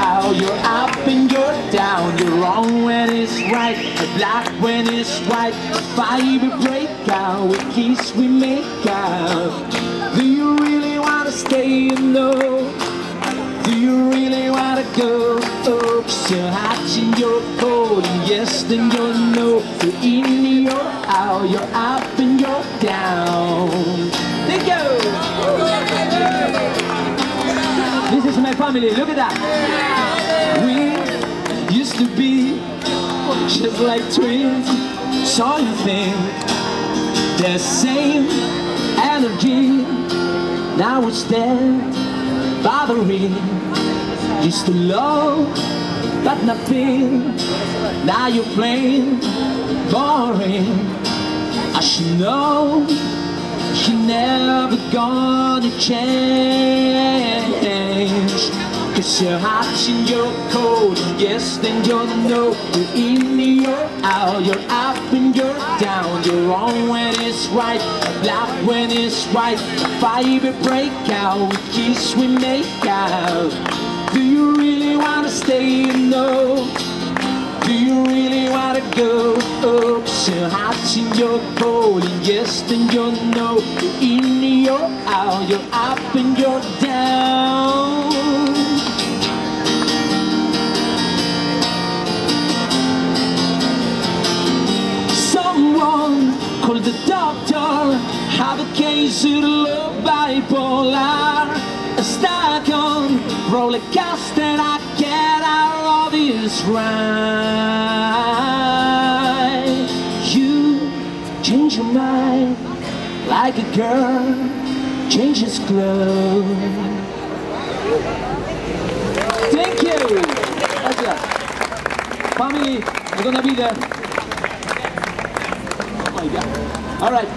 out. You're up and you're down. You're wrong when it's right, black when it's white. Fight we break out, we kiss we make out. Do you really wanna stay and know? Do you really wanna go? Oh, 'cause you're hot and you're cold, and yes then you're no. You're in, you're out, you're up and you're down. Thank you! This is my family, look at that! We used to be just like twins. So you think the same energy, now it's dead, bothering. Used to love, but nothing. Now you're plain boring. I should know you're never gonna change. 'Cause you're hot and you're cold, and yes then you're no. You're in, you're out, you're up and you're down. You're wrong when it's right, black when it's white. Fight we break out, we kiss we make out. Do you really wanna stay and know? Do you really wanna go? Oh, 'cause you're hot and you're cold, and yes then you're no. You're in, you're out, you're up and you're down. Someone call the doctor, have a case of love bipolar. Stuck on roller coaster, I get out of this ride. You change your mind like a girl changes clothes. Thank you. That's it. Family, we're gonna be there. Oh my God. All right.